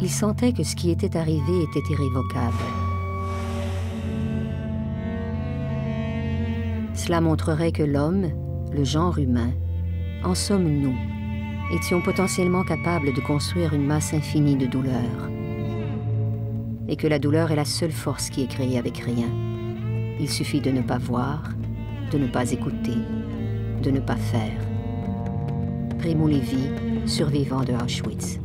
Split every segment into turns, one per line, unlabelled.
Il sentait que ce qui était arrivé était irrévocable. Cela montrerait que l'homme, le genre humain, en somme nous, étions potentiellement capables de construire une masse infinie de douleurs. Et que la douleur est la seule force qui est créée avec rien. Il suffit de ne pas voir, de ne pas écouter, de ne pas faire. Primo Levi, survivant de Auschwitz.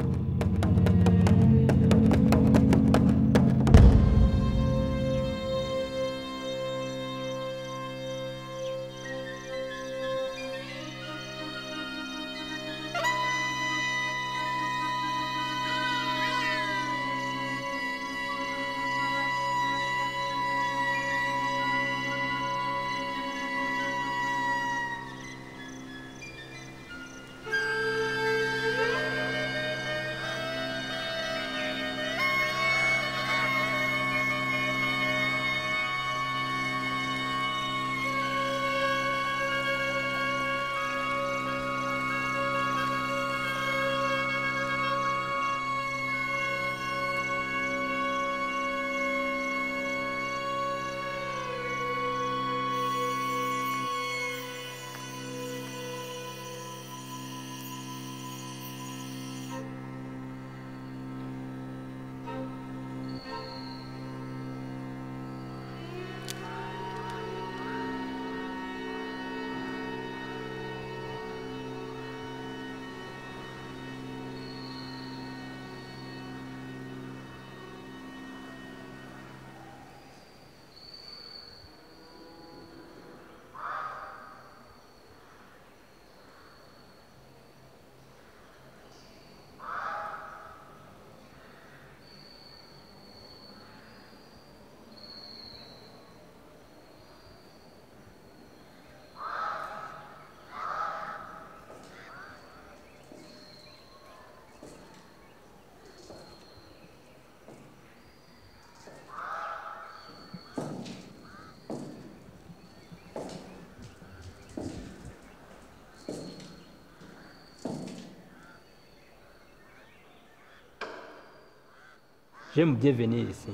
J'aime bien venir ici,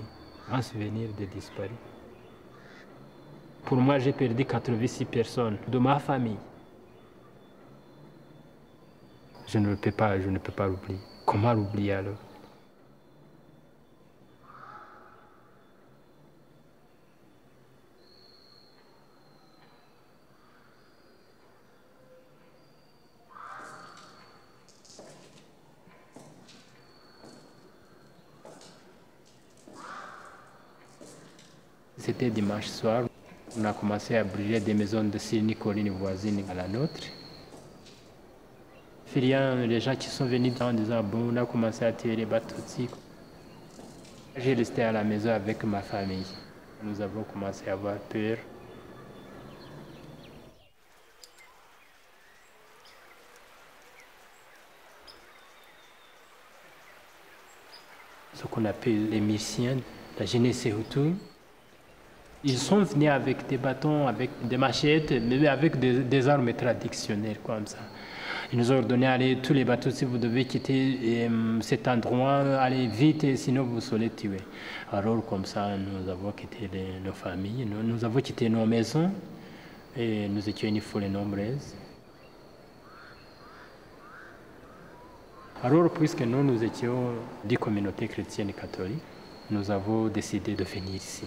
en souvenir des disparus. Pour moi, j'ai perdu 86 personnes de ma famille. Je ne peux pas l'oublier. Comment l'oublier alors? C'était dimanche soir, on a commencé à brûler des maisons de Syrie, collines voisines à la nôtre. Filiant, les gens qui sont venus en disant bon, on a commencé à tirer les Batutsis. J'ai resté à la maison avec ma famille. Nous avons commencé à avoir peur. Ce qu'on appelle les Myrciens, la jeunesse Hutu. Ils sont venus avec des bâtons, avec des machettes, mais avec des armes traditionnelles comme ça. Ils nous ont ordonné d'aller tous les bateaux, si vous devez quitter cet endroit, allez vite, sinon vous serez tués. Alors comme ça, nous avons quitté nos familles, nous avons quitté nos maisons et nous étions une foule nombreuse. Alors puisque nous étions des communautés chrétiennes et catholiques, nous avons décidé de venir ici.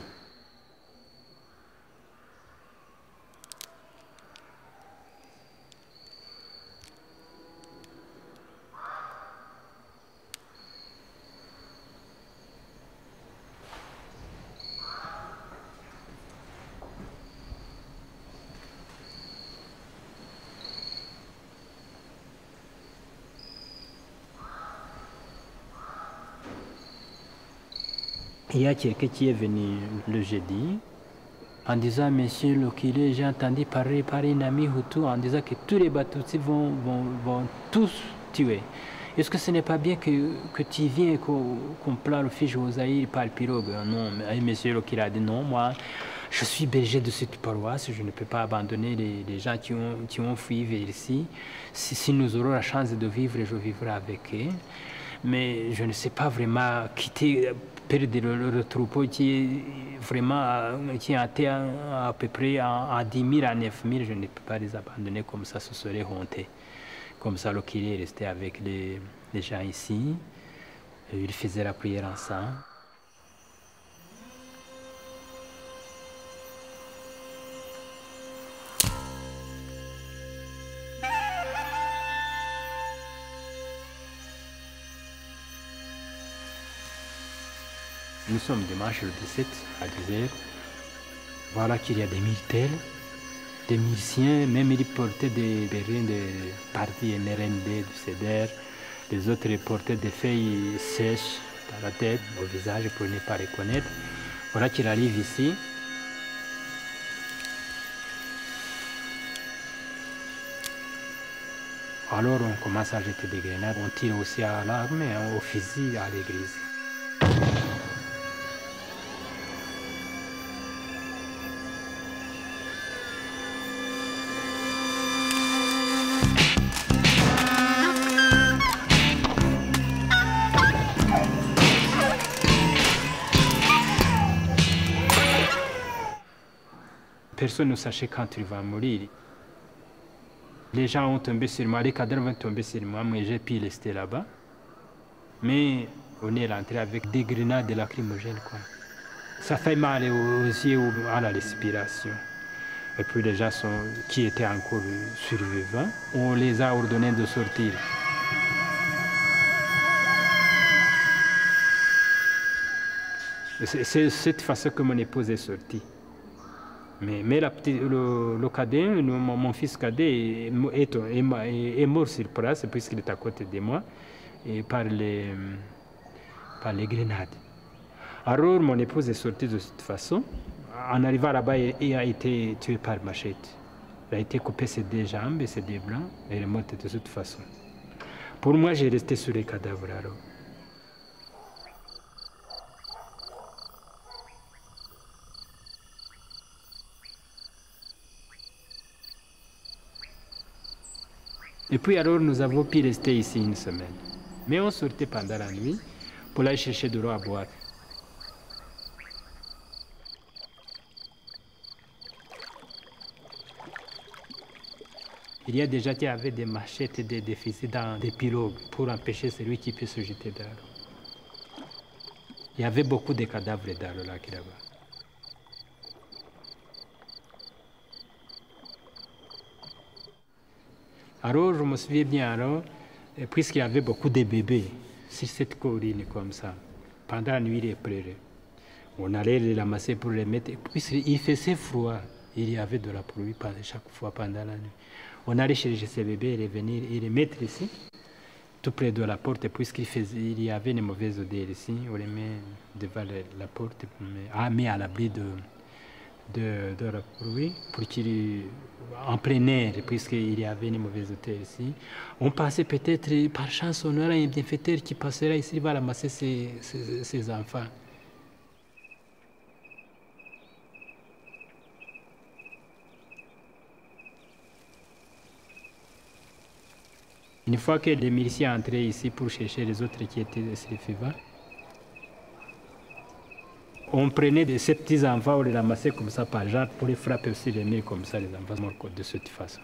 Il y a quelqu'un qui est venu le jeudi en disant, monsieur Lokile, j'ai entendu parler par un ami Hutu en disant que tous les Batutsis vont tous tuer. Est-ce que ce n'est pas bien que tu viens et qu'on plante le fiche aux Aïrs par le pirogue? Non, mais monsieur Lokile a dit non, moi je suis berger de cette paroisse, je ne peux pas abandonner les gens qui ont fui vers ici. Si nous aurons la chance de vivre, je vivrai avec eux. mais je ne sais pas vraiment quitter, perdre le troupeau qui était à peu près à 10 000, à 9 000, je ne peux pas les abandonner comme ça, ce serait honteux. Comme ça, le curé est resté avec les gens ici. Il faisait la prière ensemble. Nous sommes dimanche le 17 à 10h. Voilà qu'il y a des militaires, des musiciens, même ils portaient des bérets de parti NRND, du CEDER. Les autres portaient des feuilles sèches dans la tête, au visage pour ne pas reconnaître. Voilà qu'il arrive ici. Alors on commence à jeter des grenades. On tire aussi à l'arme et au fusil à l'église. Personne ne sachait quand il va mourir. Les gens ont tombé sur moi, les cadres vont tomber sur moi, mais j'ai pu rester là-bas. Mais on est rentré avec des grenades de lacrymogènes, quoi. Ça fait mal aux yeux, à la respiration. Et puis les gens qui étaient encore survivants, on les a ordonnés de sortir. C'est cette façon que mon épouse est sortie. Mais le cadet, mon fils cadet est mort sur place puisqu'il est à côté de moi et par les grenades. Alors mon épouse est sortie de cette façon. En arrivant là-bas, il a été tué par machette. Il a été coupé ses deux jambes et ses deux bras et il est mort de cette façon. Pour moi, j'ai resté sur les cadavres alors. Et puis alors nous avons pu rester ici une semaine. Mais on sortait pendant la nuit pour aller chercher de l'eau à boire. Il y a des gens qui avaient des machettes et des fusils dans des pirogues pour empêcher celui qui peut se jeter dans l'eau. Il y avait beaucoup de cadavres dans le lac là-bas. Alors, je me souviens bien, alors, puisqu'il y avait beaucoup de bébés sur cette colline comme ça, pendant la nuit, il pleurait. On allait les ramasser pour les mettre, puisqu'il faisait froid, il y avait de la pluie chaque fois pendant la nuit. On allait chercher ces bébés et les venir et les mettre ici, tout près de la porte, puisqu'il y avait une mauvaise odeur ici, on les met devant la porte, mais à l'abri de la pluie, pour qu'il en plein air, puisqu'il y avait une mauvaise odeur ici. On passait peut-être, par chance, on aurait un bienfaiteur qui passera ici, il va ramasser ses enfants. Une fois que les miliciens entraient ici pour chercher les autres qui étaient survivants, on prenait ces petits enfants, on les ramassait comme ça par genre pour les frapper aussi les murs comme ça, les enfants morts de cette façon.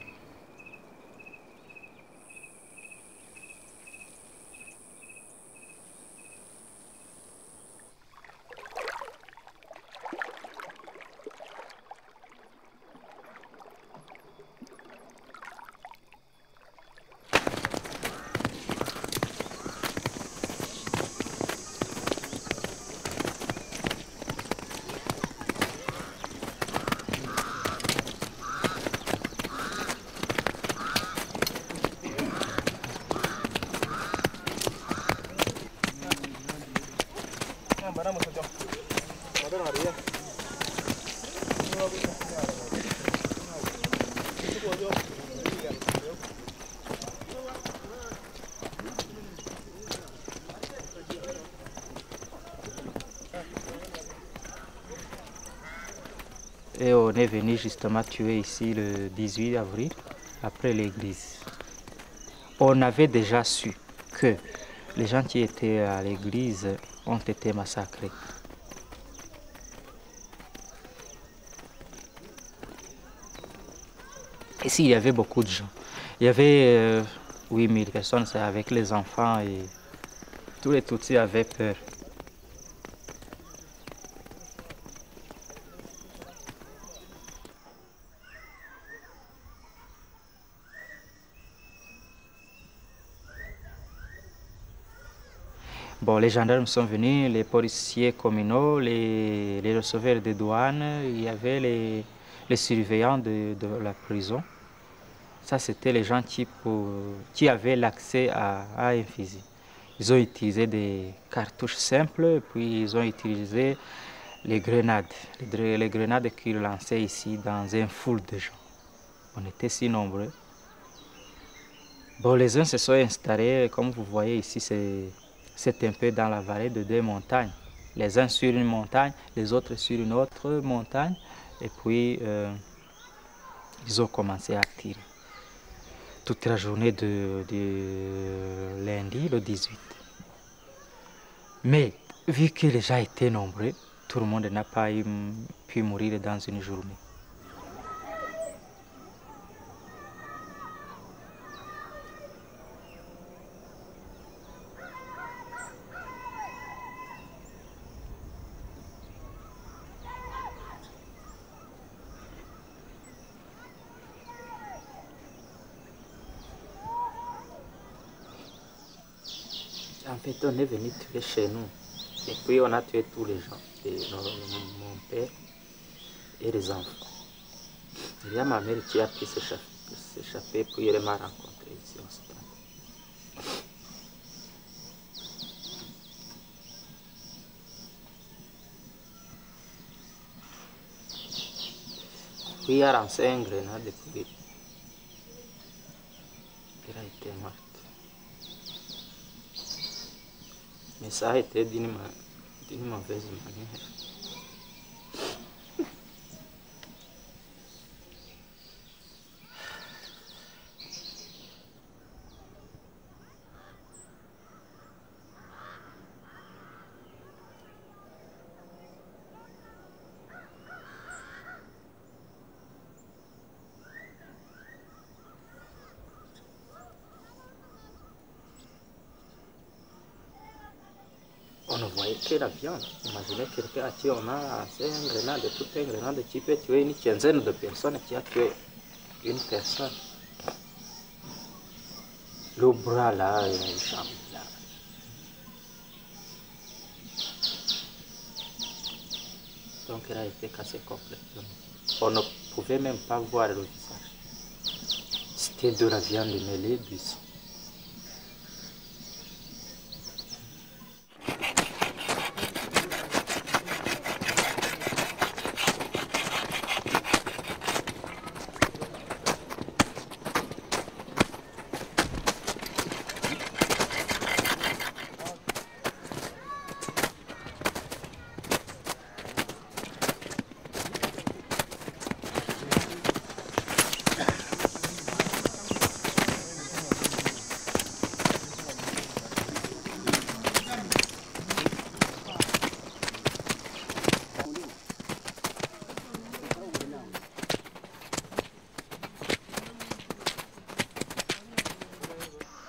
Et on est venu justement tuer ici le 18 avril, après l'église. On avait déjà su que les gens qui étaient à l'église ont été massacrés. Ici, il y avait beaucoup de gens. Il y avait 8000 personnes, c'est avec les enfants et tous les Tutsis avaient peur. Bon, les gendarmes sont venus, les policiers communaux, les receveurs de douane, il y avait les surveillants de la prison. Ça, c'était les gens qui avaient l'accès à un fusil. Ils ont utilisé des cartouches simples, puis ils ont utilisé les grenades. Les grenades qu'ils lançaient ici dans une foule de gens. On était si nombreux. Bon, les uns se sont installés, comme vous voyez ici, c'est un peu dans la vallée de deux montagnes. Les uns sur une montagne, les autres sur une autre montagne. Et puis, ils ont commencé à tirer. Toute la journée de lundi, le 18. Mais, vu que les gens étaient nombreux, tout le monde n'a pas pu mourir dans une journée. En fait, on est venu tuer chez nous. Et puis, on a tué tous les gens. Mon père et les enfants. Il y a ma mère qui a pu s'échapper, puis elle m'a rencontré ici en ce temps. Puis, il a lancé une grenade et puis elle a été morte. Mais ça a été d'une mauvaise manière. On ne voyait que la viande. Imaginez quelqu'un à qui on a lancé une grenade, toute une grenade qui peut tuer une quinzaine de personnes, qui a tué une personne. Le bras là, et la jambe là. Donc elle a été cassée complètement. On ne pouvait même pas voir le visage. C'était de la viande mêlée du sang.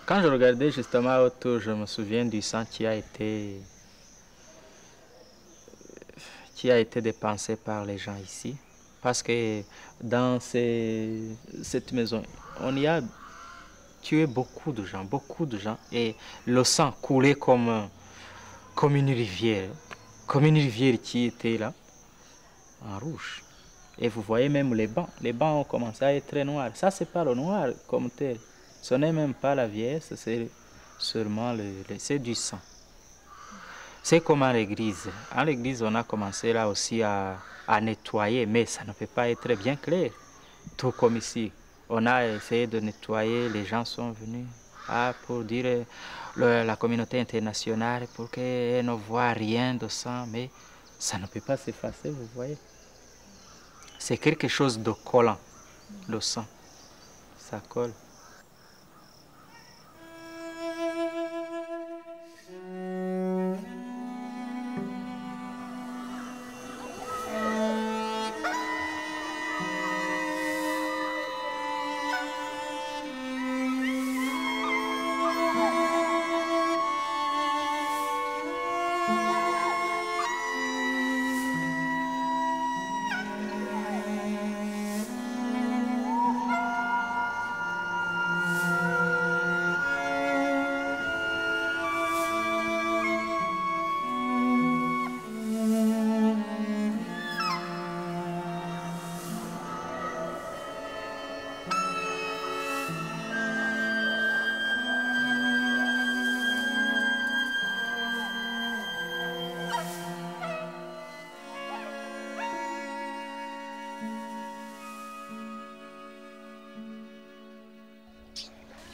Quand je regardais justement autour, je me souviens du sang qui a été dépensé par les gens ici. Parce que dans cette maison, on y a tué beaucoup de gens, et le sang coulait comme une rivière qui était là, en rouge. Et vous voyez même les bancs ont commencé à être très noirs. Ça, c'est pas le noir comme tel. Ce n'est même pas la vieillesse, c'est seulement c'est du sang. C'est comme à l'église. À l'église, on a commencé là aussi à nettoyer, mais ça ne peut pas être bien clair. Tout comme ici. On a essayé de nettoyer, les gens sont venus pour dire la communauté internationale pour qu'elle ne voit rien de sang, mais ça ne peut pas s'effacer, vous voyez. C'est quelque chose de collant, le sang. Ça colle.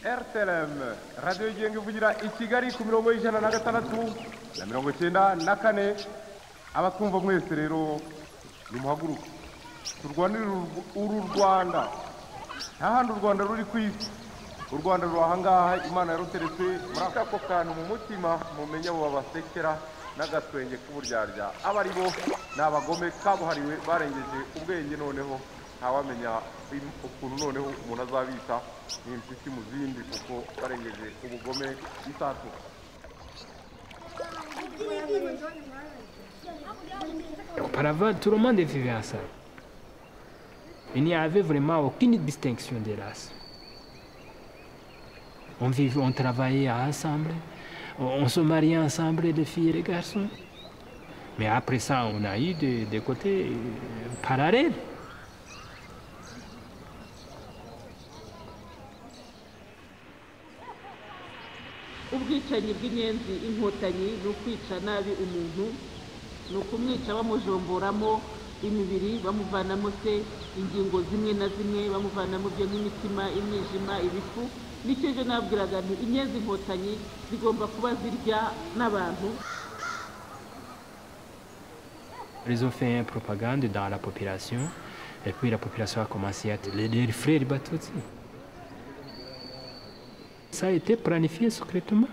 RTLM radiyo yigenga ivugira i Kigali ku mirongo y'ijana na gatandatu na mirongo icyenda na kane. Abatwumva mwese rero nimuhaguruke turwanire uru Rwanda, nta handi u Rwanda ruri ku isi. U Rwanda ruri ahangaha, Imana yaruteretse muri ako kantu mu mutima, mumenye abo babasekera n'agatwenge k'uburyarya aba ari bo ni abagome kabuhariwe barengeje ubwenge. Noneho ntawamenya ukuntu noneho umuntu azabita n'impyisi mu zindi, kuko barengeje ubugome isatu.
Auparavant, tout le monde vivait ensemble. Il n'y avait vraiment aucune distinction des races. On vivait, on travaillait ensemble, on se mariait ensemble, les filles et les garçons. Mais après ça, on a eu des côtés parallèles.
ubwicanyi bw'inyenzi inkotanyi ni ukwica nabi umuntu, ni ukumwica bamujomboramo imibiri, bamuvanamo se ingingo zimwe na zimwe, bamuvanamo byo nk'imitima, imyijima, ibifu. Nicyo je nabwiraga nti inyenzi inkotanyi zigomba kuba zirya n'abantu.
Ils ont fait une propagande dans la population, et puis la population a commencé à les frères Batutsi. Ça a été planifié secrètement.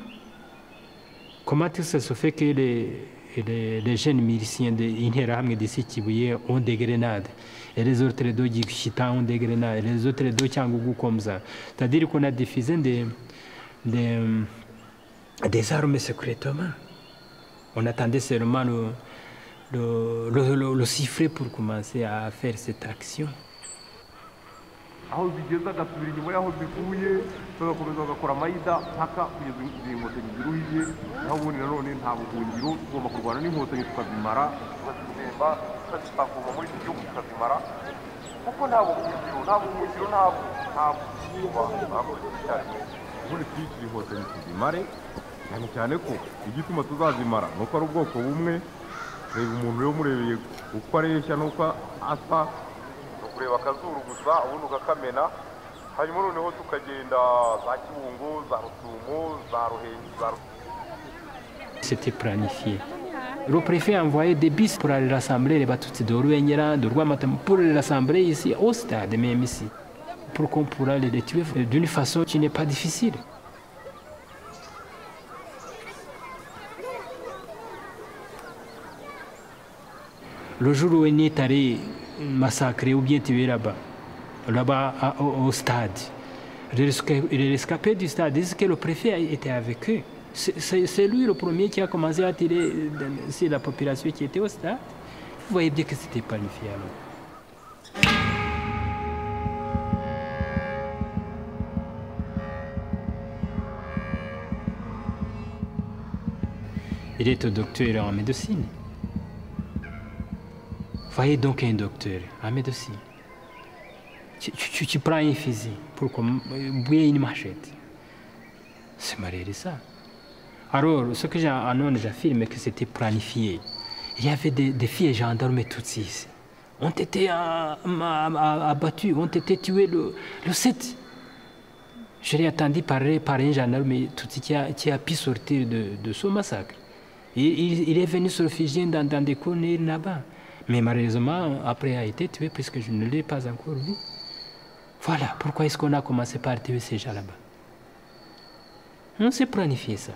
Comment ça se fait que les jeunes miliciens de Interahamwe de Kibuye ont des grenades, et les autres deux Gishita ont des grenades, et les autres deux Tchangougou comme ça. C'est-à-dire qu'on a diffusé des armes secrètement. On attendait seulement le sifflet pour commencer à faire cette action.
aho zigeze agasubira inyuma y'aho zivuye, bagakomeza bagakora amayida mpaka kugeza igihe inkotanyi ziruhiye. naho ubundi nanone nta buhungiro, tugomba kurwana n'inkotanyi tukazimara, tukazitemba, tukazipakuma muri iki gihugu tukazimara, kuko nta buhungiro ubundi twicira inkotanyi tuzimare, cyane cyane ko igituma tuzazimara ni uko ari ubwoko bumwe. Reba umuntu rero murebeye uko areshya n'uko asa, kureba akazuru gusa ubundi ukakamena, hanyuma noneho tukagenda za Kibungo, za Rusumo, za Ruhengi, za
C'était planifié. Le préfet a envoyé des bus pour aller rassembler les Batutsi de Ruengera, de Rwamatam, pour les rassembler ici, au stade, même ici, pour qu'on pourra les tuer d'une façon qui n'est pas difficile. Le jour où on est allé massacrer ou bien tuer là-bas au stade, les rescapés du stade disent que le préfet était avec eux. C'est lui le premier qui a commencé à tirer sur la population qui était au stade. Vous voyez bien que c'était planifié alors. Il est docteur en médecine. Voyez donc un docteur en médecine. Tu prends un fusil pour bouiller une machette. C'est malheureux ça. Alors, ce que j'affirme que c'était planifié. Il y avait des filles gendarmes toutes ici. Ont été abattues, ont été tuées le 7. Je l'ai entendu parler par un gendarme Tutsi qui a pu sortir de ce massacre. Il est venu se réfugier dans des collines là-bas. Mais malheureusement, après, il a été tué puisque je ne l'ai pas encore vu. Voilà pourquoi est-ce qu'on a commencé par tuer ces gens là-bas. On s'est planifié ça.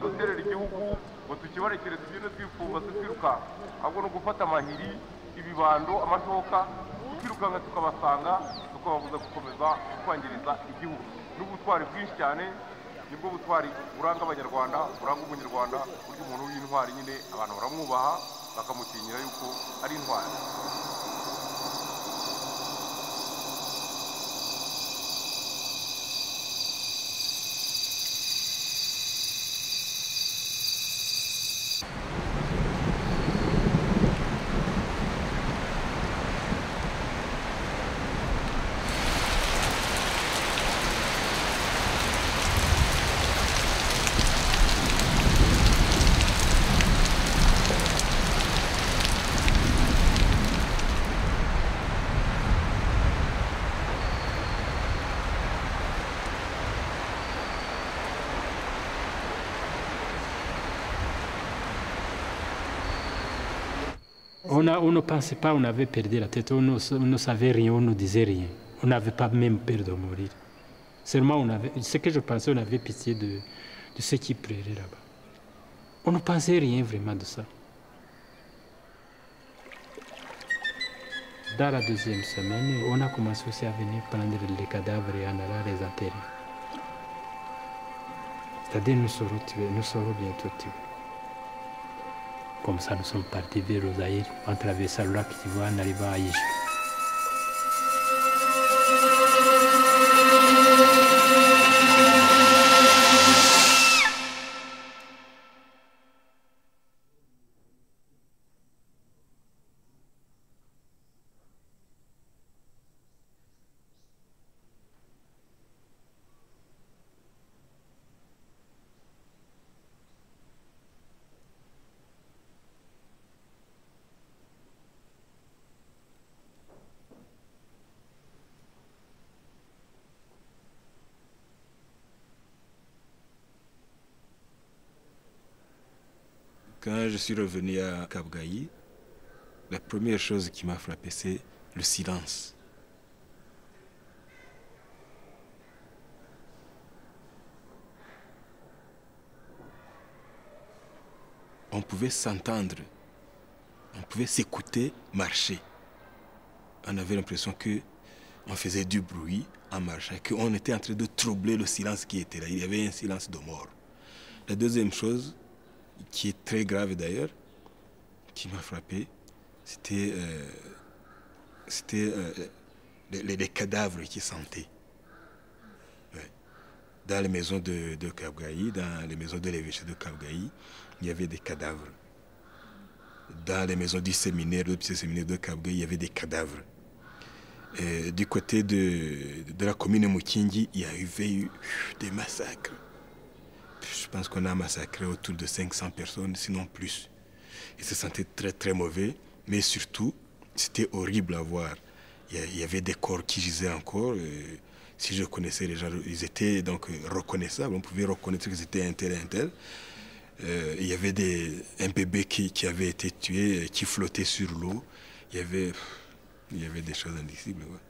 duterera igihugu ngo tukibarekere tugende twipfumbase twirukanka, ahubwo no gufata amahiri, ibibando, amashoka, tukirukanka tukabasanga, tukababuza gukomeza kwangiriza igihugu. N'ubutwari bwinshi cyane, nibwo butwari buranga abanyarwanda, buranga umunyarwanda. Burya umuntu w'intwari nyine abantu baramwubaha, bakamutinyira yuko ari intwari.
On ne pensait pas, on avait perdu la tête, on ne savait rien, on ne disait rien. On n'avait pas même peur de mourir. Seulement, ce que je pensais, on avait pitié de ceux qui pleuraient là-bas. On ne pensait rien vraiment de ça. Dans la deuxième semaine, on a commencé aussi à venir prendre les cadavres et en allant les enterrer. C'est-à-dire nous serons bientôt tués. Comme ça, nous sommes partis vers Rosaïr, en traversant le lac Kivu, en arrivant à Ijou.
Quand je suis revenu à Kabgayi, la première chose qui m'a frappé, c'est le silence. On pouvait s'entendre, on pouvait s'écouter, marcher. On avait l'impression qu'on faisait du bruit en marchant, qu'on était en train de troubler le silence qui était là. Il y avait un silence de mort. La deuxième chose, qui est très grave d'ailleurs, qui m'a frappé, c'était les cadavres qui sentaient. Ouais. Dans les maisons de Kabgayi, dans les maisons de l'évêché de Kabgayi, il y avait des cadavres. Dans les maisons du séminaire, le petit séminaire de Kabgayi, il y avait des cadavres. Et du côté de la commune Mukingi, il y avait eu des massacres. Je pense qu'on a massacré autour de 500 personnes, sinon plus. Et ça sentait très très mauvais, mais surtout, c'était horrible à voir. Il y avait des corps qui gisaient encore. Si je connaissais les gens, ils étaient donc reconnaissables. On pouvait reconnaître que c'était un tel et un tel. Il y avait un bébé qui avait été tué, qui flottait sur l'eau. Il y avait des choses indicibles. Ouais.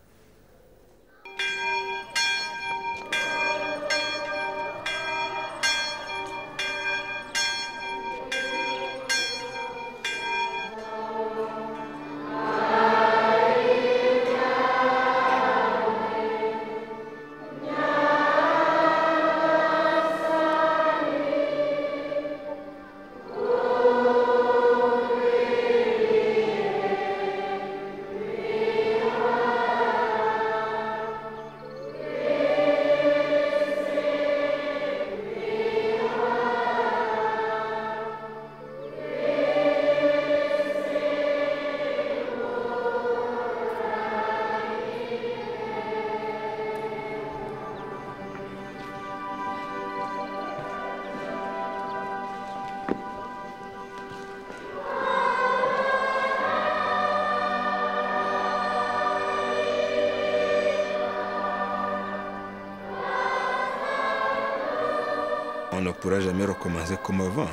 On ne pourra jamais recommencer comme avant,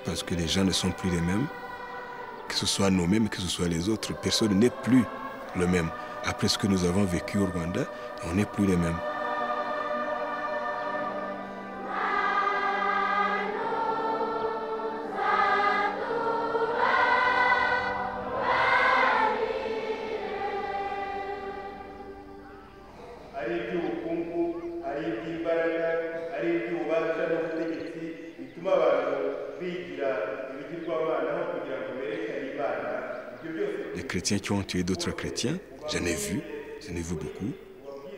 parce que les gens ne sont plus les mêmes, que ce soit nous-mêmes, que ce soit les autres. Personne n'est plus le même. Après ce que nous avons vécu au Rwanda, on n'est plus les mêmes. Les chrétiens qui ont tué d'autres chrétiens, j'en ai vu beaucoup.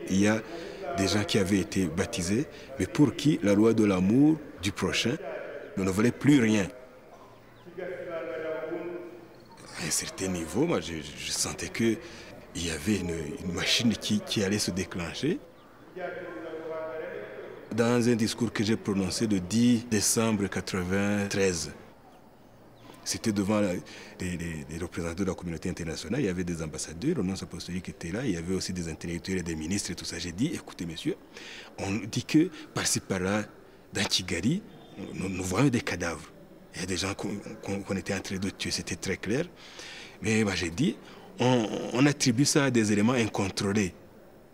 Il y a des gens qui avaient été baptisés, mais pour qui la loi de l'amour du prochain ne valait plus rien. À un certain niveau, moi, je sentais qu'il y avait une machine qui allait se déclencher. Dans un discours que j'ai prononcé le 10 décembre 1993, c'était devant les représentants de la communauté internationale, il y avait des ambassadeurs, le nonce apostolique était là, il y avait aussi des intellectuels et des ministres et tout ça. J'ai dit, écoutez messieurs, on dit que par-ci par-là, dans Kigali, nous voyons des cadavres. Il y a des gens qu'on était en train de tuer, c'était très clair. Mais moi, j'ai dit, on attribue ça à des éléments incontrôlés.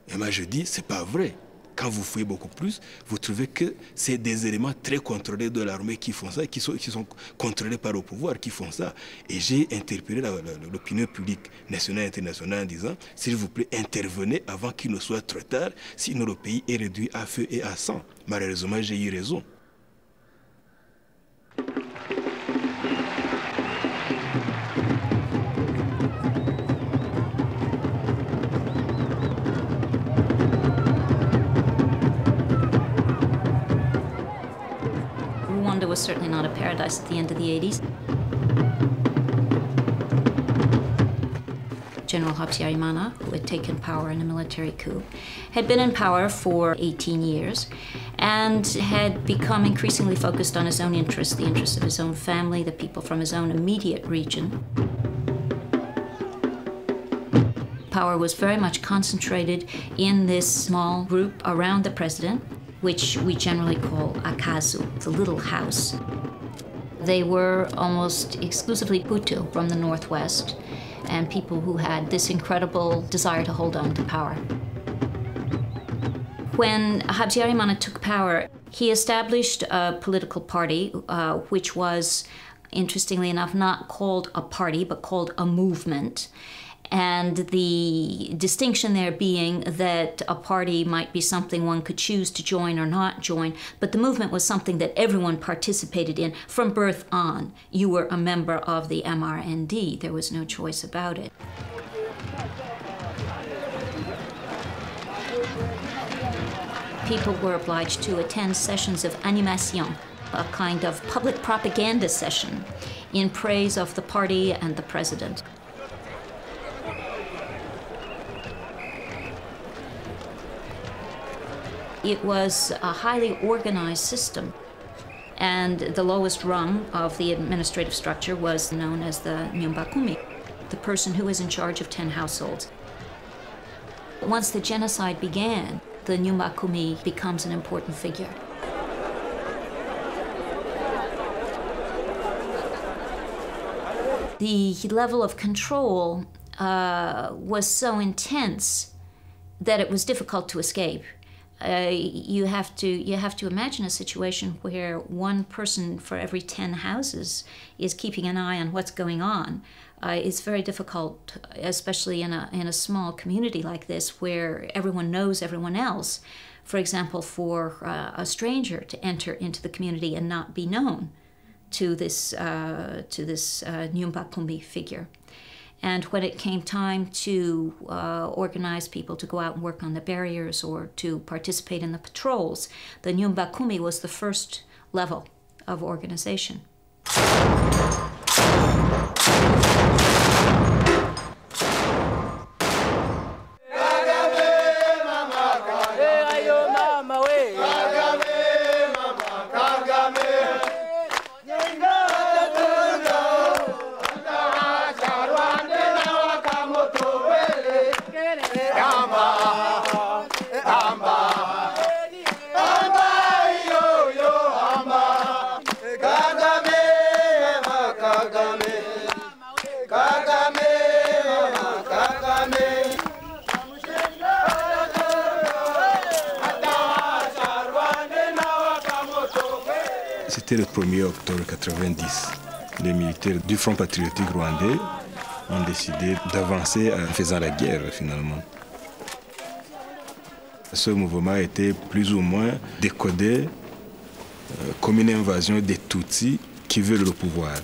Et moi, je dis, c'est pas vrai. Quand vous fouillez beaucoup plus, vous trouvez que c'est des éléments très contrôlés de l'armée qui font ça, qui sont contrôlés par le pouvoir, qui font ça. Et j'ai interpellé l'opinion publique nationale et internationale en disant, s'il vous plaît, intervenez avant qu'il ne soit trop tard, sinon le pays est réduit à feu et à sang. Malheureusement, j'ai eu raison.
Rwanda was certainly not a paradise at the end of the 80s. General Habyarimana, who had taken power in a military coup, had been in power for 18 years and had become increasingly focused on his own interests, the interests of his own family, the people from his own immediate region. Power was very much concentrated in this small group around the president, which we generally call Akazu, the little house. They were almost exclusively Hutu from the northwest, and people who had this incredible desire to hold on to power. When Habyarimana took power, he established a political party, which was, interestingly enough, not called a party, but called a movement. And the distinction there being that a party might be something one could choose to join or not join, but the movement was something that everyone participated in from birth on. You were a member of the MRND. There was no choice about it. People were obliged to attend sessions of animation, a kind of public propaganda session in praise of the party and the president. It was a highly organized system, and the lowest rung of the administrative structure was known as the Nyumbakumi, the person who was in charge of 10 households. Once the genocide began, the Nyumbakumi becomes an important figure. The level of control was so intense that it was difficult to escape. You have to imagine a situation where one person for every 10 houses is keeping an eye on what's going on. It's very difficult, especially in a small community like this, where everyone knows everyone else. For example, for a stranger to enter into the community and not be known to this Nyumbakumi figure. And when it came time to organize people to go out and work on the barriers or to participate in the patrols, the Nyumbakumi was the first level of organization.
C'était le 1er octobre 1990. Les militaires du Front patriotique rwandais ont décidé d'avancer en faisant la guerre finalement. Ce mouvement a été plus ou moins décodé comme une invasion des Tutsis qui veulent le pouvoir.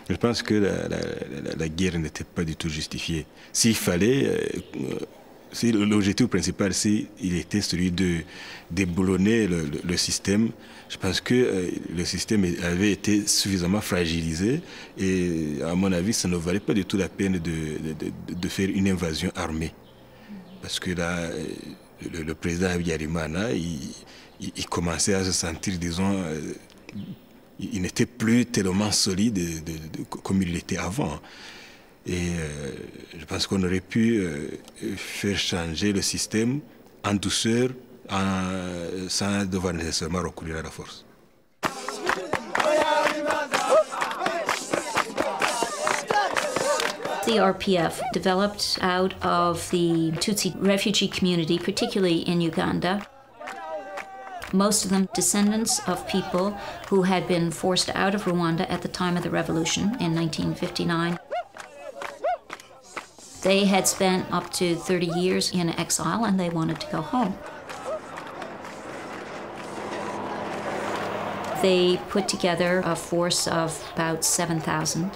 Je pense que la guerre n'était pas du tout justifiée. S'il fallait, si l'objectif principal, il était celui de déboulonner le système, je pense que le système avait été suffisamment fragilisé et à mon avis, ça ne valait pas du tout la peine de faire une invasion armée. Parce que là, le président Habyarimana, il commençait à se sentir, disons, il n'était plus tellement solide comme il l'était avant. Et je pense qu'on aurait pu faire changer le système en douceur, sans devoir nécessairement recourir à la force.
The RPF developed out of the Tutsi refugee community, particularly in Uganda. Most of them descendants of people who had been forced out of Rwanda at the time of the revolution in 1959. They had spent up to 30 years in exile and they wanted to go home. They put together a force of about 7,000.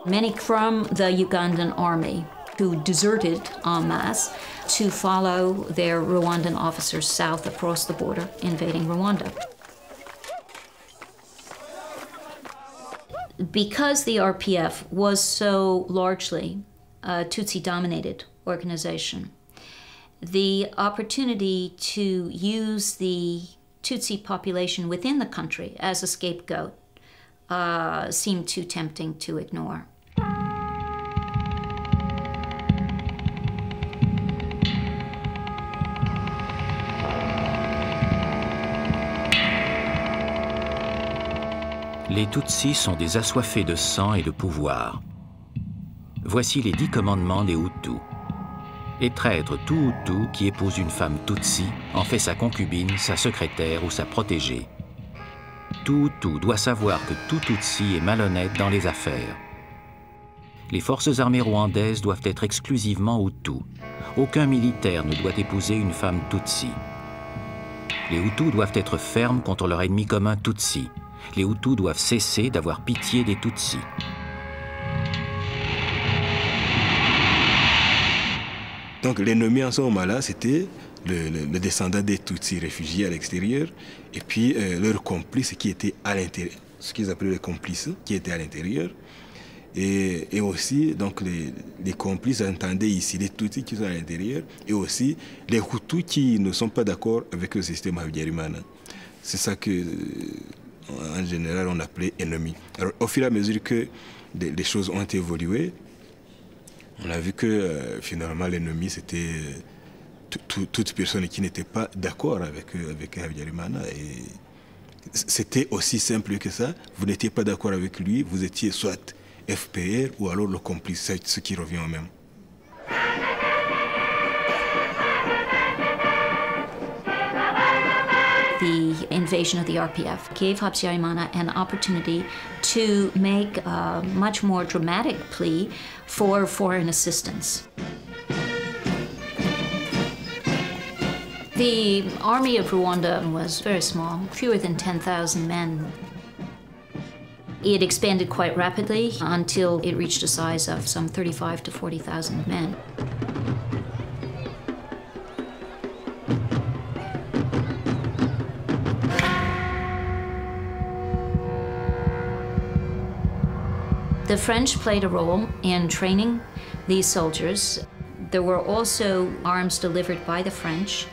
Many from the Ugandan army who deserted en masse to follow their Rwandan officers south across the border, invading Rwanda. Because the RPF was so largely a Tutsi-dominated organization, the opportunity to use the Tutsi population within the country as a scapegoat seemed too tempting to ignore.
Les Tutsis sont des assoiffés de sang et de pouvoir. Voici les 10 commandements des Hutus. Et traître tout Hutu qui épouse une femme Tutsi en fait sa concubine, sa secrétaire ou sa protégée. Tout Hutu doit savoir que tout Tutsi est malhonnête dans les affaires. Les forces armées rwandaises doivent être exclusivement Hutus. Aucun militaire ne doit épouser une femme Tutsi. Les Hutus doivent être fermes contre leur ennemi commun Tutsi. Les Hutus doivent cesser d'avoir pitié des Tutsis.
Donc l'ennemi en ce moment-là, c'était le descendant des Tutsis réfugiés à l'extérieur, et puis leurs complices qui étaient à l'intérieur, ce qu'ils appelaient les complices qui étaient à l'intérieur. Et aussi, donc, les complices entendaient ici les Tutsis qui sont à l'intérieur, et aussi les Hutus qui ne sont pas d'accord avec le système Habyarimana. C'est ça que, en général, on appelait ennemis. Alors, au fur et à mesure que les choses ont évolué, on a vu que finalement l'ennemi c'était toute personne qui n'était pas d'accord avec Habyarimana. Et c'était aussi simple que ça. Vous n'étiez pas d'accord avec lui, vous étiez soit FPR ou alors le complice, ce qui revient au même.
The invasion of the RPF gave Habyarimana an opportunity to make a much more dramatic plea for foreign assistance. The army of Rwanda was very small, fewer than 10,000 men. It expanded quite rapidly until it reached a size of some 35 to 40,000 men. The French played a role in training these soldiers. There were also arms delivered by the French.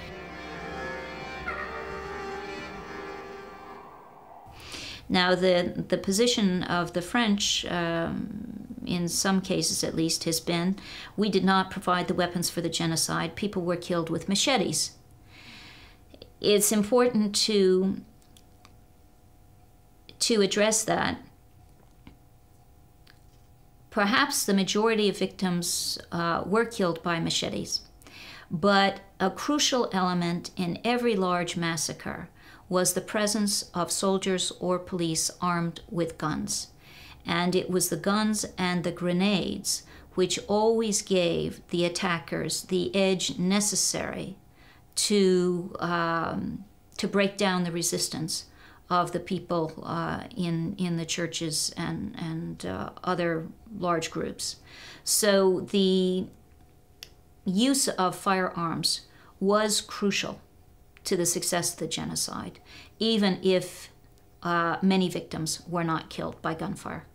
Now, the position of the French, in some cases at least, has been, we did not provide the weapons for the genocide. People were killed with machetes. It's important to address that. Perhaps the majority of victims were killed by machetes, but a crucial element in every large massacre was the presence of soldiers or police armed with guns. And it was the guns and the grenades which always gave the attackers the edge necessary to break down the resistance of the people in the churches and other large groups. So the use of firearms was crucial to the success of the genocide, even if many victims were not killed by gunfire.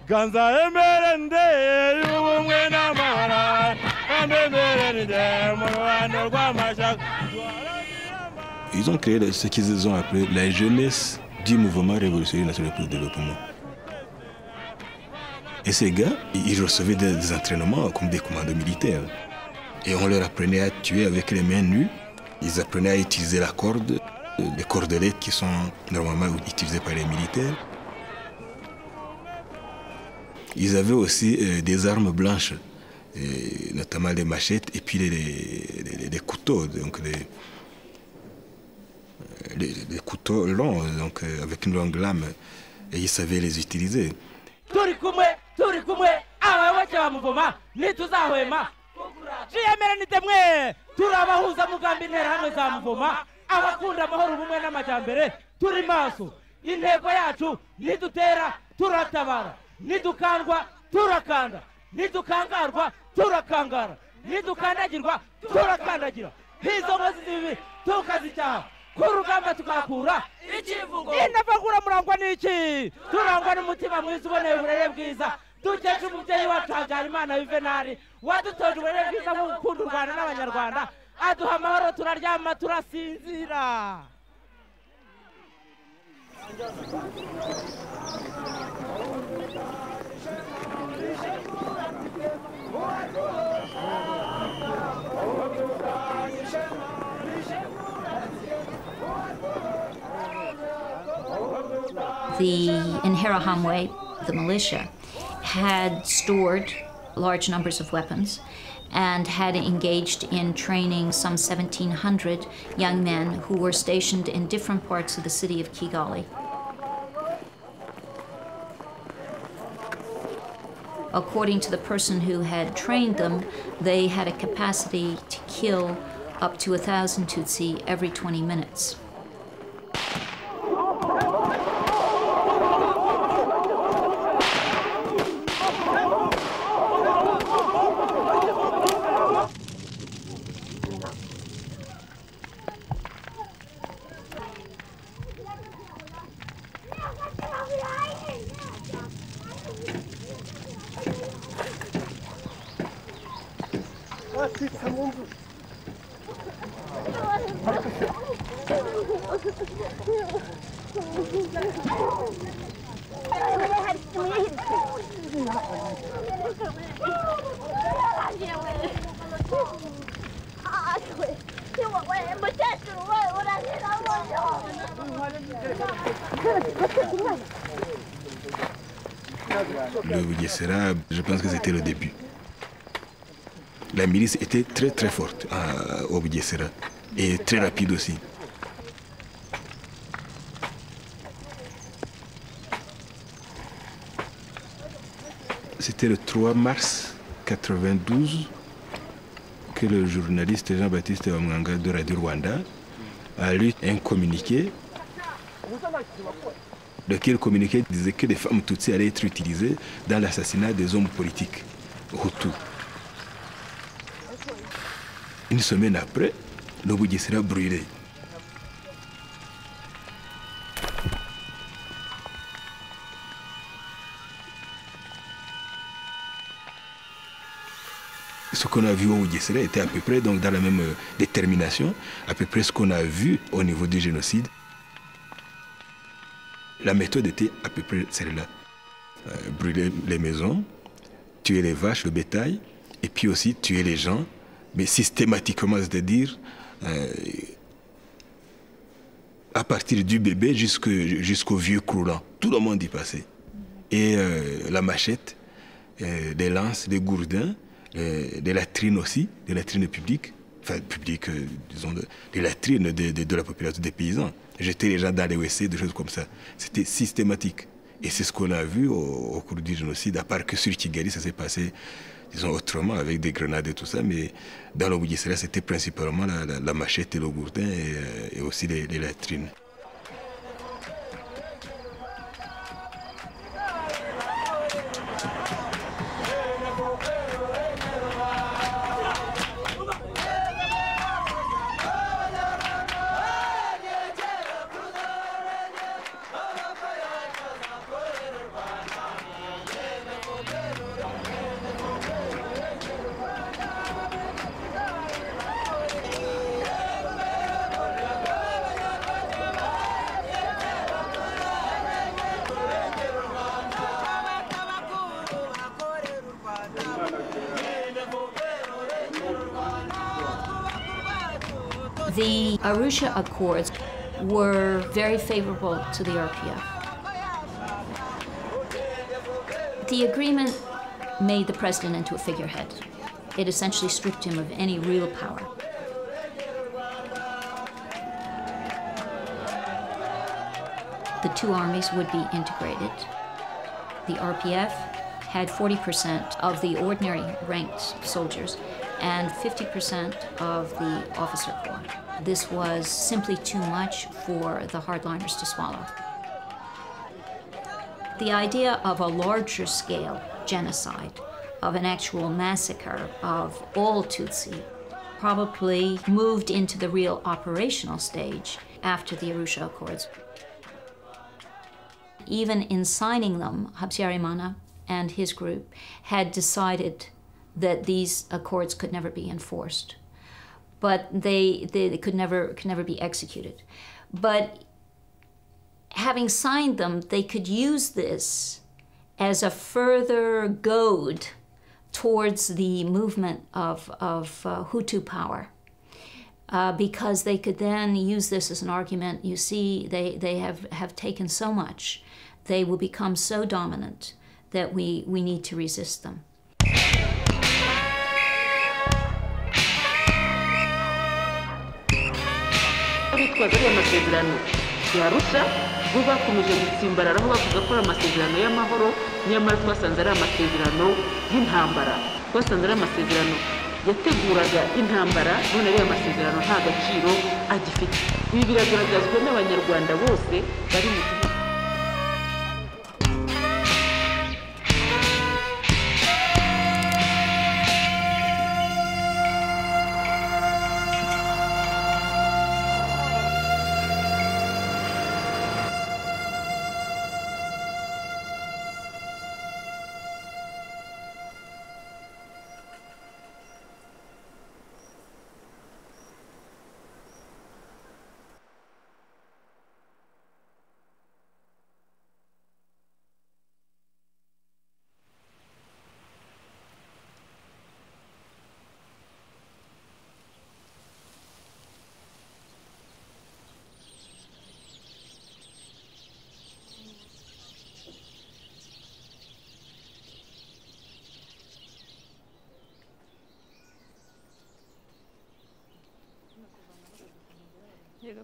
Ils ont créé ce qu'ils ont appelé la jeunesse du mouvement révolutionnaire national pour le développement. Et ces gars, ils recevaient des entraînements comme des commandos militaires. Et on leur apprenait à tuer avec les mains nues. Ils apprenaient à utiliser la corde, les cordelettes qui sont normalement utilisées par les militaires. Ils avaient aussi des armes blanches, notamment les machettes et puis les couteaux, donc les couteaux longs, donc avec une longue lame, et ils savaient les utiliser.
Nidukangwa turakanda, nidukangarwa turakangara, nidukandagirwa turakandagira. Hizo ngozi zibi tukazicyaha, kurugamba tukakura ikivugo. Inavagura murangwa n'iki? Turangwa n'umutima mwiza uboneye uburere bwiza. Dukesha umubyeyi wacu Habyarimana Yuvenali wadutoje uburere bwiza mu gukunda u Rwanda n'Abanyarwanda, aduha amahoro, turaryama turasinzira.
In Interahamwe, the militia, had stored large numbers of weapons and had engaged in training some 1,700 young men who were stationed in different parts of the city of Kigali. According to the person who had trained them, they had a capacity to kill up to 1,000 Tutsi every 20 minutes.
Le Bugesera, je pense que c'était le début. La milice était très très forte au Bugesera et très rapide aussi. C'était le 3 mars 1992 que le journaliste Jean-Baptiste Wamwanga de Radio Rwanda a lu un communiqué. Lequel communiqué disait que les femmes Tutsi allaient être utilisées dans l'assassinat des hommes politiques Hutus. Une semaine après, le Bugesera brûlé. Ce qu'on a vu au Bugesera était à peu près donc, dans la même détermination, à peu près ce qu'on a vu au niveau du génocide. La méthode était à peu près celle-là. Brûler les maisons, tuer les vaches, le bétail, et puis aussi tuer les gens, mais systématiquement, c'est-à-dire à partir du bébé jusqu'au vieux croulant. Tout le monde y passait. Et la machette, des lances, des gourdins, des latrines aussi, des latrines publiques, enfin publiques, disons, des latrines de la population des paysans. Jeter les gens dans les WC, des choses comme ça. C'était systématique. Et c'est ce qu'on a vu au cours du génocide, à part que sur Kigali, ça s'est passé, disons, autrement, avec des grenades et tout ça. Mais dans le Bugesera, c'était principalement la machette et le gourdin et aussi les latrines.
The Arusha Accords were very favorable to the RPF. The agreement made the president into a figurehead. It essentially stripped him of any real power. The two armies would be integrated. The RPF had 40% of the ordinary ranked soldiers and 50% of the officer corps. This was simply too much for the hardliners to swallow. The idea of a larger scale genocide, of an actual massacre of all Tutsi, probably moved into the real operational stage after the Arusha Accords. Even in signing them, Habyarimana and his group had decided that these accords could never be enforced, but they could never be executed. But having signed them, they could use this as a further goad towards the movement of Hutu power, because they could then use this as an argument. You see, they have taken so much, they will become so dominant that we need to resist them.
Abitwaza ari amasezerano yarusha bo bakomeje gutsimbararaho bavuga ko amasezerano y'amahoro, nyamara twasanze ari amasezerano y'intambara, twasanze ari amasezerano yateguraga intambara, none ari amasezerano nta gaciro agifite. Ibi biragaragazwa n'abanyarwanda bose bari mu gihugu.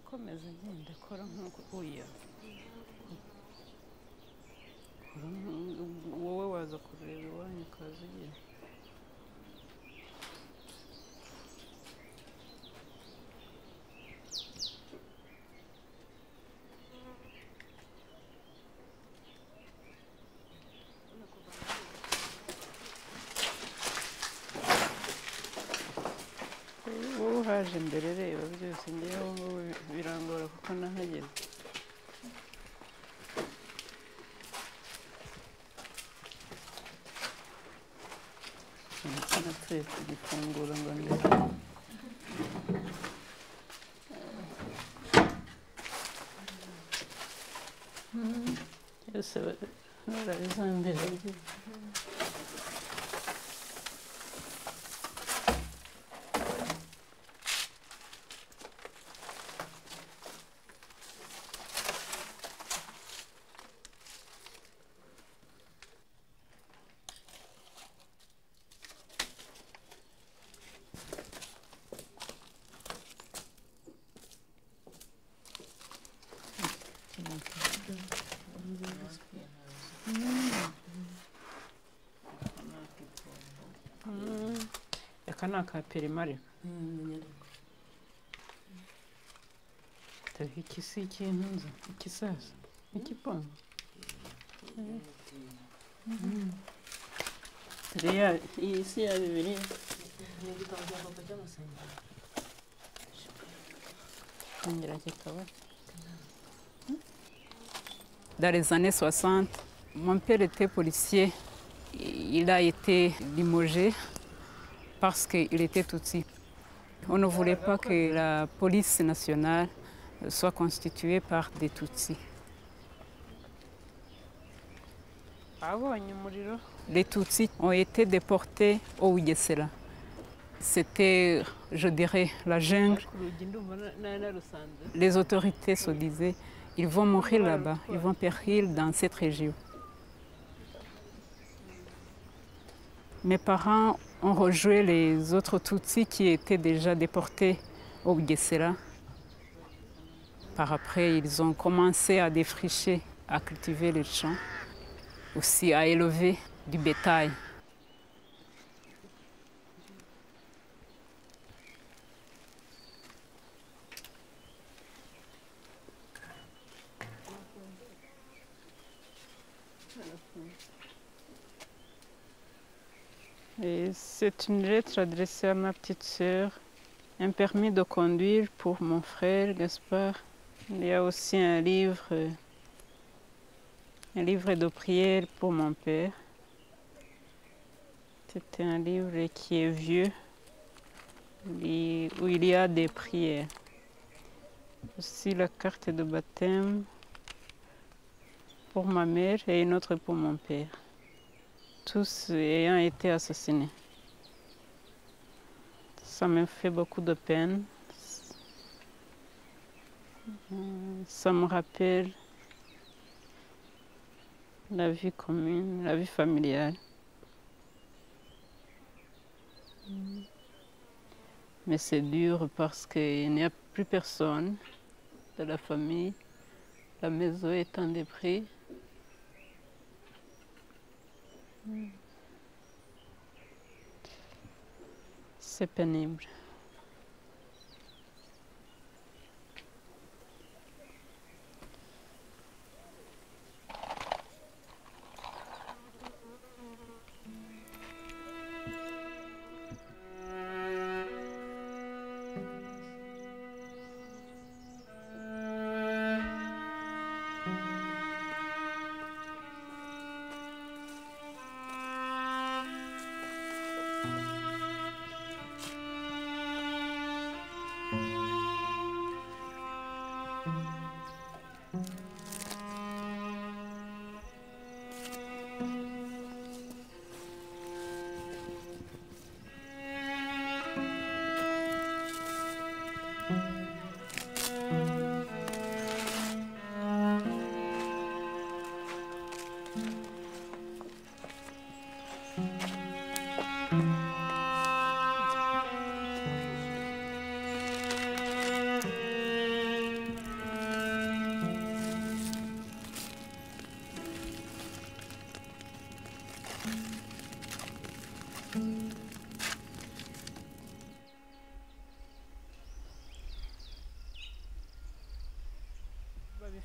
Komeza ngenda kora nkuko uya wowe waza kureba iwanyu kazi ye haje imbere reba byose ngewe birangora kuko nahageze natwe tugifungura ngo ndebe byose barabizambere Kanaka perimari. Ikisi ikintu ikisasa ikipanga. Reya isi ya bibiri. Dans les années 60, mon père était policier. Il a été limogé parce qu'il était Tutsi. On ne voulait pas que la police nationale soit constituée par des Tutsis. Les Tutsis ont été déportés au Ouiessela. C'était, je dirais, la jungle. Les autorités se disaient, ils vont mourir là-bas, ils vont périr dans cette région. Mes parents ont rejoint les autres Tutsis qui étaient déjà déportés au Bugesera. Par après, ils ont commencé à défricher, à cultiver les champs, aussi à élever du bétail. C'est une lettre adressée à ma petite sœur, un permis de conduire pour mon frère Gaspard. Il y a aussi un livre de prière pour mon père. C'est un livre qui est vieux, où il y a des prières. Aussi la carte de baptême pour ma mère et une autre pour mon père. Tous ayant été assassinés. Ça me fait beaucoup de peine. Ça me rappelle la vie commune, la vie familiale. Mais c'est dur parce qu'il n'y a plus personne de la famille. La maison est en débris. C'est pénible.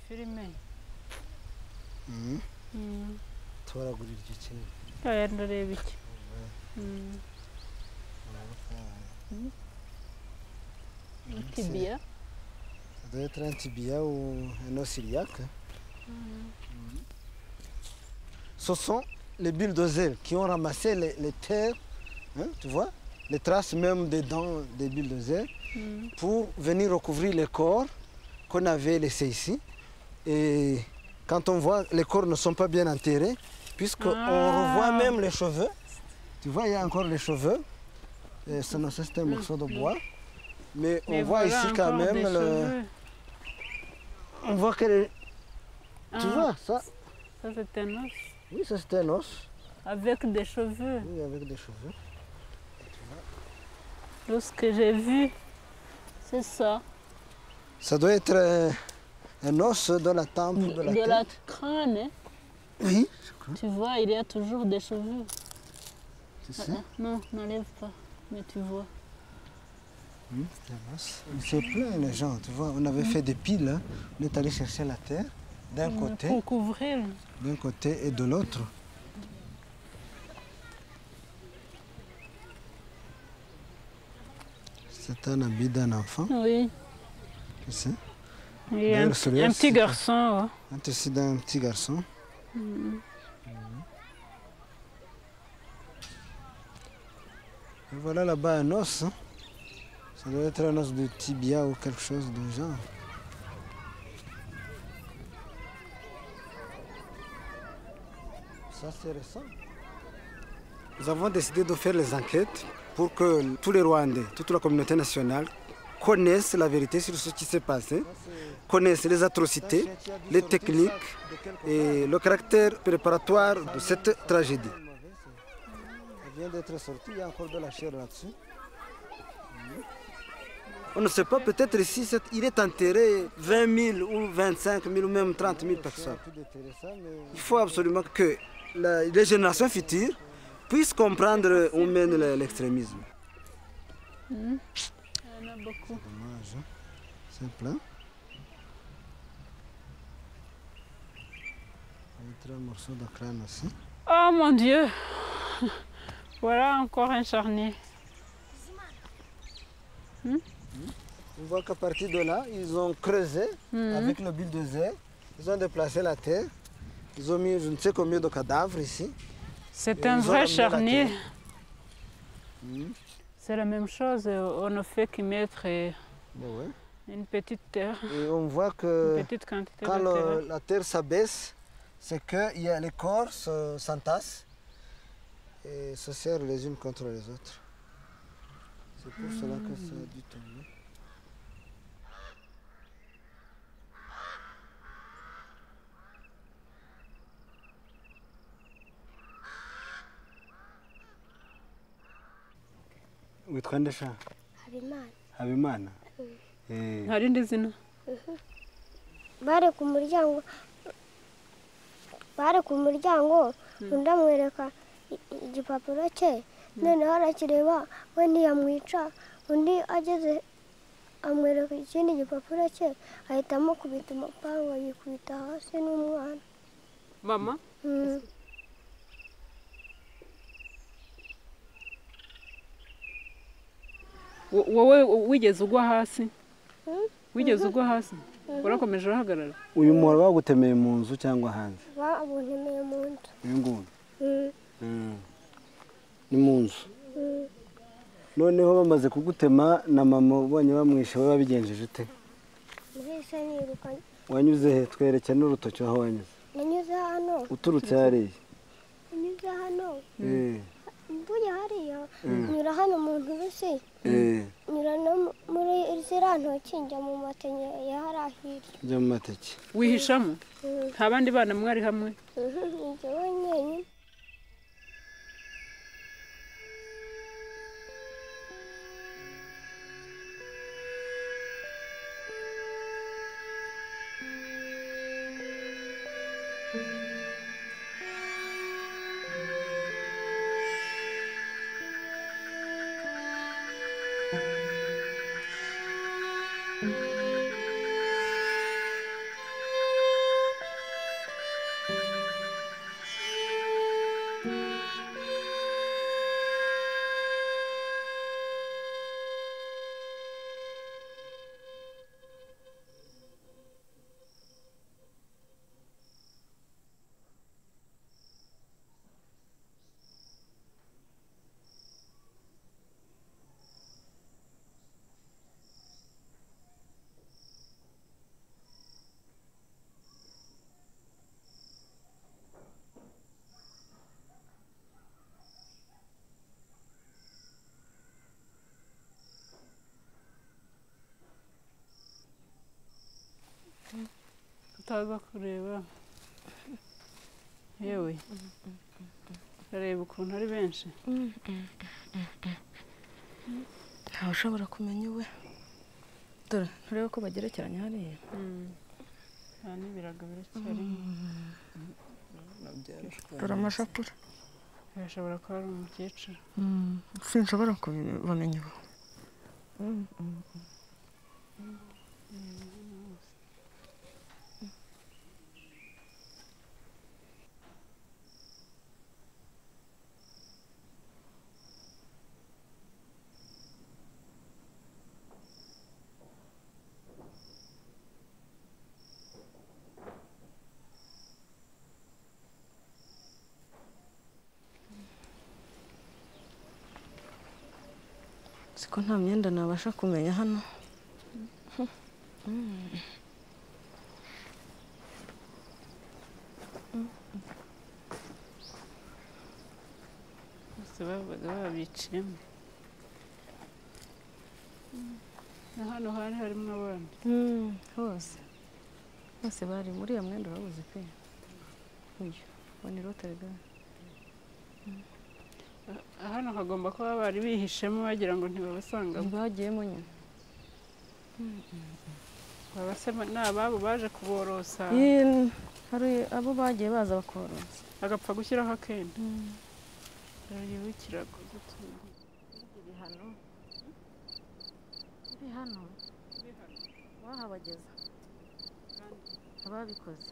Filime.
Turagurira igikintu.
Aya ndareba iki. Tibia.
Ça doit être un tibia ou un os iliaque. Ce sont les bulldozers qui ont ramassé les terres, hein, tu vois, les traces même des dents des bulldozers, pour venir recouvrir les corps qu'on avait laissés ici. Et quand on voit, les corps ne sont pas bien enterrés, puisqu'on revoit même les cheveux. Tu vois, il y a encore les cheveux. C'est un morceau de bois. Mais on voit ici quand même le... On voit que... Tu vois, ça...
Ça c'est un os.
Oui, ça c'est un os.
Avec des cheveux.
Oui, avec des cheveux.
L'os que j'ai vu, c'est ça.
Ça doit être un os de la tempe de la tête.
De la crâne, hein?
Oui, je crois.
Tu vois, il y a toujours des cheveux.
C'est ça?
Non, n'enlève pas, mais tu vois.
C'est plein les gens, tu vois. On avait fait des piles, hein. On est allé chercher la terre d'un côté.
Pour couvrir.
D'un côté et de l'autre. C'est un habit d'un enfant.
Oui.
Tu sais?
Et un petit garçon.
Un tissu d'un petit garçon. Et voilà là-bas un os. Hein. Ça doit être un os de tibia ou quelque chose de genre. Ça c'est récent. Nous avons décidé de faire les enquêtes pour que tous les Rwandais, toute la communauté nationale connaissent la vérité sur ce qui s'est passé, connaissent les atrocités, les techniques et le caractère préparatoire de cette tragédie. Elle vient d'être sortie, il y a encore de la chair là-dessus. On ne sait pas, peut-être ici, il est enterré 20 000 ou 25 000 ou même 30 000 personnes. Il faut absolument que les générations futures puissent comprendre où mène l'extrémisme.
Il y en a beaucoup.
Dommage, hein? C'est plein. Un morceau de crâne aussi.
Oh mon Dieu! Voilà encore un charnier.
On voit qu'à partir de là, ils ont creusé avec le bulldozer. Ils ont déplacé la terre. Ils ont mis je ne sais combien de cadavres ici.
C'est un vrai charnier. C'est la même chose. On ne fait qu'y mettre une petite terre.
Et on voit que quand
terre.
la terre s'abaisse, c'est que les corps s'entassent et se serrent les unes contre les autres. C'est pour cela que ça a dû tomber. Witwa nde sha?
Habimana.
Habimana.
Hari indi zina?
Bari ku muryango undi amwereka igipapuro cye noneho arakireba we ntiyamwica undi ageze amwereka ikindi gipapuro cye ahita amukubita umupanga yikubita hasi n'umwana.
Mama? Wowe wigeze ugwa hasi? Wigeze ugwa hasi? Urakomeje urahagarara?
Uyu muhoro bagutemeye mu nzu cyangwa hanze?
Bagutemeye mu nzu.
Uyu nguyu? Ni mu nzu. Noneho bamaze kugutema na mama ubonye bamwishe we wabigenjeje ute?
Nahise niruka.
Wanyuze he? Twerekeye n'urutoki aho wanyuze.
Nanyuze hano.
Uturutse hariya?
Nanyuze hano. Mvuye hariya nyura hano mu nturusi nyura no muri ziriya ntoki njya mu mateke ya hariya hirya.
Njya mu mateke.
Wihishamo? Nta bandi bana mwari hamwe?
Njye wenyine.
Utaza kureba yewe reba ukuntu ari benshi
ntawe ushobora kumenya we dore nturebe ko bagerekeranye hariya
cyane ibirago biracyari
dore amashapura
birashobora kuba ari umukecuru
sinshobora kubamenya ubu siko nta myenda nabasha kumenya hano
babaga babiciyemo na hano hari harimo abandi
hose bari muri iyo mwenda urabuze pe uyu ubona iroterega
hano hagomba kuba bari bihishemo bagira ngo ntibabasangamo
ntibagiyemo nyine
ni ababo baje kuborosa
hari abo bagiye baza bakorosa
agapfa gushyiraho akenda yibukiraga gutunga
biri hano wahabageza ababikoze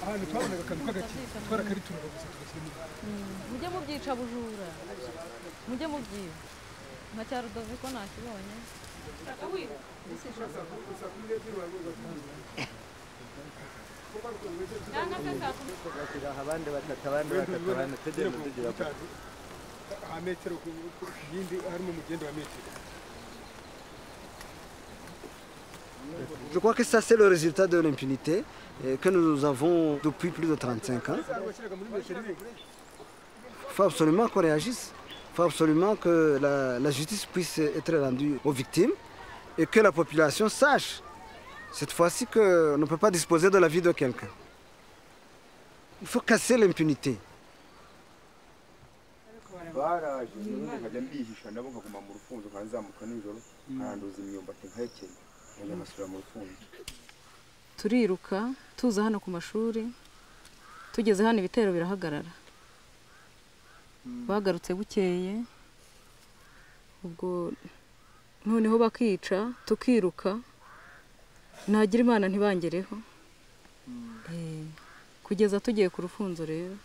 ahantu twabonaga akantu k'agakino twarakariturura gusa tugashyiramo
mujye mubyica bujura mujye mubyiba nka cya Rudoviko nakibonye
abandi batatu tegera mutegera
ha metero ku yindi harimo umugendo wa metero.
Je crois que ça, c'est le résultat de l'impunité que nous avons depuis plus de 35 ans. Il faut absolument qu'on réagisse. Il faut absolument que la justice puisse être rendue aux victimes et que la population sache, cette fois-ci, qu'on ne peut pas disposer de la vie de quelqu'un. Il faut casser l'impunité.
turiruka tuza hano ku mashuri tugeze hano ibitero birahagarara bagarutse bukeye ubwo noneho bakica tukiruka nagira Imana ntibangereho kugeza tugiye ku rufunzo rero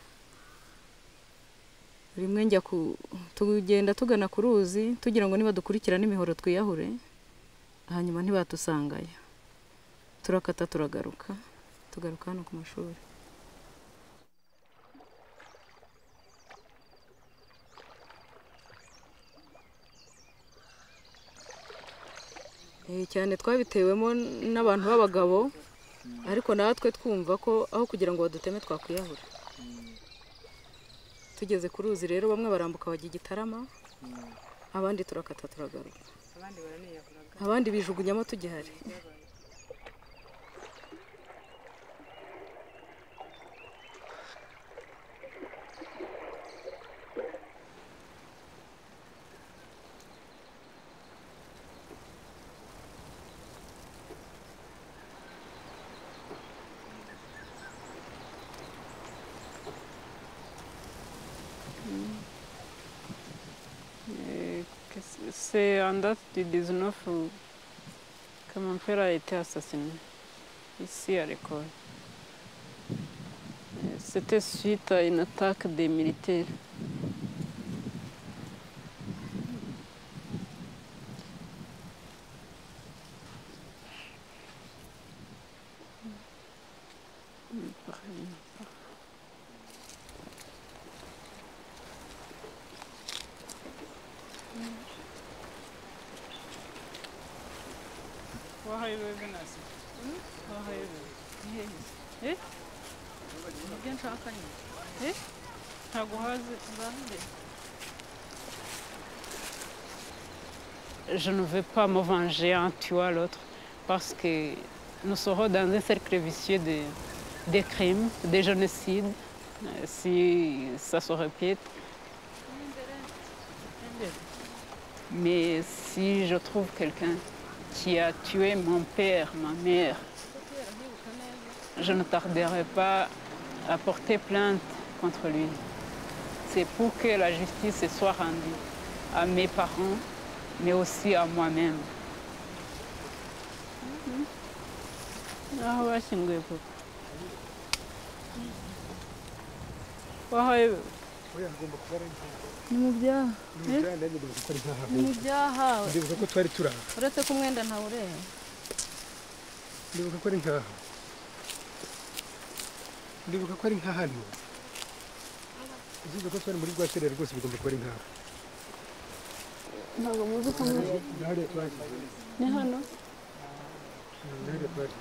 rimwe njya tugenda tugana ku ruzi tugira ngo niba dukurikirana imihoro twiyahure hanyuma ntibatusangayo turakata tugaruka hano ku mashuri cyane twabitewemo n'abantu b'abagabo ariko natwe twumva ko aho kugira ngo baduteme twakwiyahura tugeze ku ruzi rero bamwe barambuka bajya Gitarama abandi turakata turagaruka abandi bijugunyamo tugihari
C'est en date du 19 que mon père a été assassiné, ici à l'école. C'était suite à une attaque des militaires. Je ne veux pas me venger en tuant l'autre parce que nous serons dans un cercle vicieux de crimes, de génocides, si ça se répète. Mais si je trouve quelqu'un qui a tué mon père, ma mère, je ne tarderai pas à porter plainte contre lui. C'est pour que la justice soit rendue à mes parents, mais aussi à moi-même.
ni mu byaha
nanjye ndibuka ko ari nk'aha
ni mu byaha
ndibuka ko twari turi aha
uretse ko umwenda ntawureba
ndibuka ko ari nk'aha ndibuka ko ari nk'ahantu uzibuka ko twari muri rwaserera rwose bigomba kuba ari nk'aha
ntabwo muzi ko ni hano
hariya twari